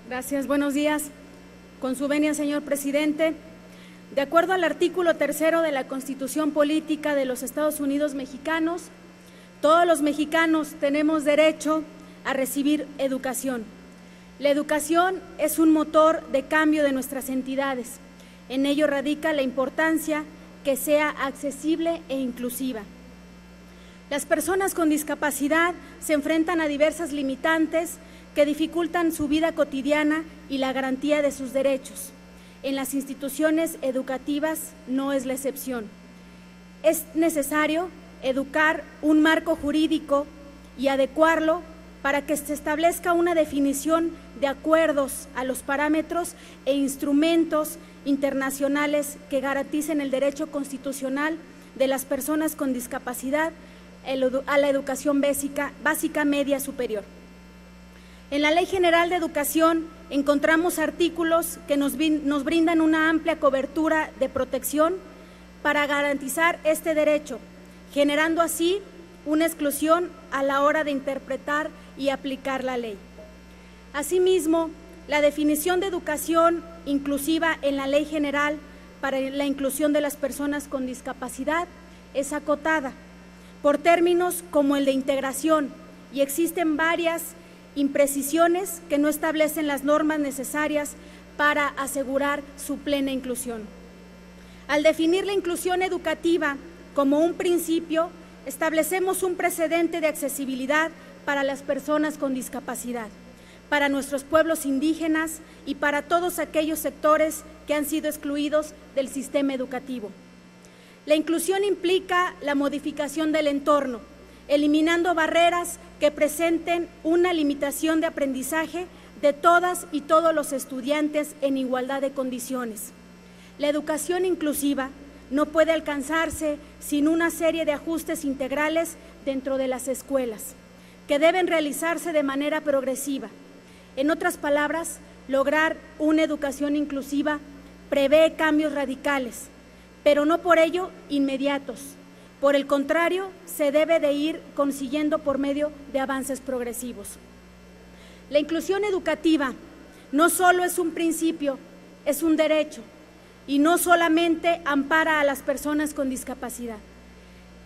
Gracias, buenos días. Con su venia, señor presidente, de acuerdo al artículo 3 de la Constitución Política de los Estados Unidos Mexicanos, todos los mexicanos tenemos derecho a recibir educación. La educación es un motor de cambio de nuestras entidades. En ello radica la importancia que sea accesible e inclusiva. Las personas con discapacidad se enfrentan a diversas limitantes que dificultan su vida cotidiana y la garantía de sus derechos. En las instituciones educativas no es la excepción. Es necesario educar un marco jurídico y adecuarlo para que se establezca una definición de acuerdos a los parámetros e instrumentos internacionales que garanticen el derecho constitucional de las personas con discapacidad a la educación básica, media, superior. En la Ley General de Educación encontramos artículos que nos brindan una amplia cobertura de protección para garantizar este derecho, generando así una exclusión a la hora de interpretar y aplicar la ley. Asimismo, la definición de educación inclusiva en la Ley General para la inclusión de las personas con discapacidad es acotada por términos como el de integración, y existen varias imprecisiones que no establecen las normas necesarias para asegurar su plena inclusión. Al definir la inclusión educativa como un principio, establecemos un precedente de accesibilidad para las personas con discapacidad, para nuestros pueblos indígenas y para todos aquellos sectores que han sido excluidos del sistema educativo. La inclusión implica la modificación del entorno, eliminando barreras que presenten una limitación de aprendizaje de todas y todos los estudiantes en igualdad de condiciones. La educación inclusiva no puede alcanzarse sin una serie de ajustes integrales dentro de las escuelas, que deben realizarse de manera progresiva. En otras palabras, lograr una educación inclusiva prevé cambios radicales, pero no por ello inmediatos. Por el contrario, se debe de ir consiguiendo por medio de avances progresivos. La inclusión educativa no solo es un principio, es un derecho, y no solamente ampara a las personas con discapacidad.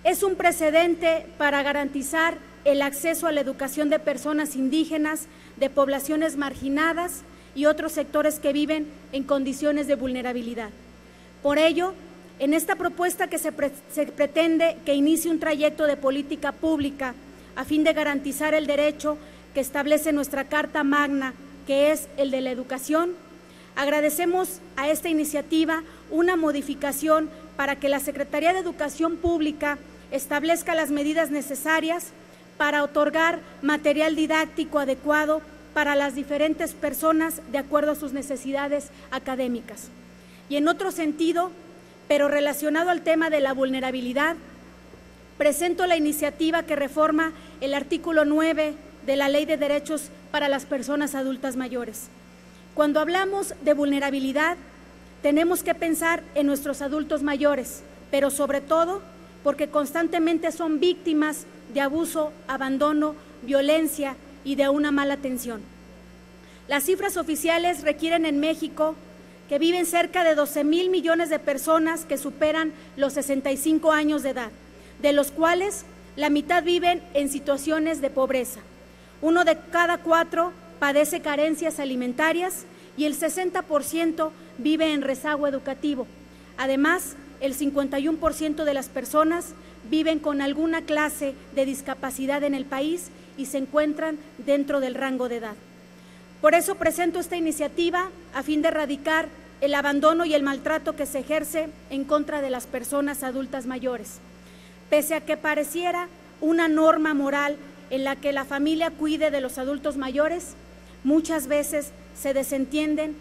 Es un precedente para garantizar el acceso a la educación de personas indígenas, de poblaciones marginadas y otros sectores que viven en condiciones de vulnerabilidad. Por ello, en esta propuesta que se pretende que inicie un trayecto de política pública a fin de garantizar el derecho que establece nuestra Carta Magna, que es el de la educación, agradecemos a esta iniciativa una modificación para que la Secretaría de Educación Pública establezca las medidas necesarias para otorgar material didáctico adecuado para las diferentes personas de acuerdo a sus necesidades académicas. Y en otro sentido, pero relacionado al tema de la vulnerabilidad, presento la iniciativa que reforma el artículo 9 de la Ley de Derechos para las Personas Adultas Mayores. Cuando hablamos de vulnerabilidad, tenemos que pensar en nuestros adultos mayores, pero sobre todo porque constantemente son víctimas de abuso, abandono, violencia y de una mala atención. Las cifras oficiales requieren en México que viven cerca de 12,000 millones de personas que superan los 65 años de edad, de los cuales la mitad viven en situaciones de pobreza. 1 de cada 4 padece carencias alimentarias y el 60% vive en rezago educativo. Además, el 51% de las personas viven con alguna clase de discapacidad en el país y se encuentran dentro del rango de edad. Por eso presento esta iniciativa a fin de erradicar el abandono y el maltrato que se ejerce en contra de las personas adultas mayores. Pese a que pareciera una norma moral en la que la familia cuide de los adultos mayores, muchas veces se desentienden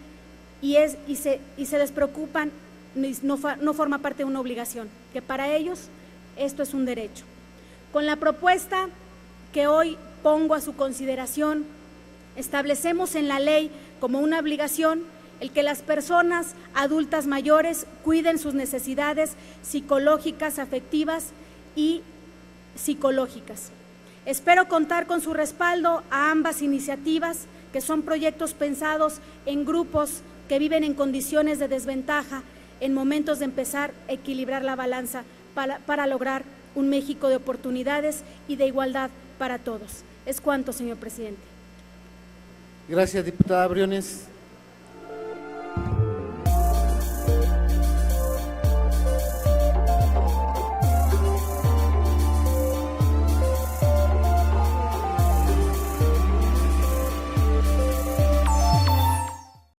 y se despreocupan, no forma parte de una obligación, que para ellos esto es un derecho. Con la propuesta que hoy pongo a su consideración, establecemos en la ley como una obligación el que las personas adultas mayores cuiden sus necesidades psicológicas, afectivas y psicológicas. Espero contar con su respaldo a ambas iniciativas, que son proyectos pensados en grupos que viven en condiciones de desventaja en momentos de empezar a equilibrar la balanza para lograr un México de oportunidades y de igualdad para todos. Es cuanto, señor presidente. Gracias, diputada Briones.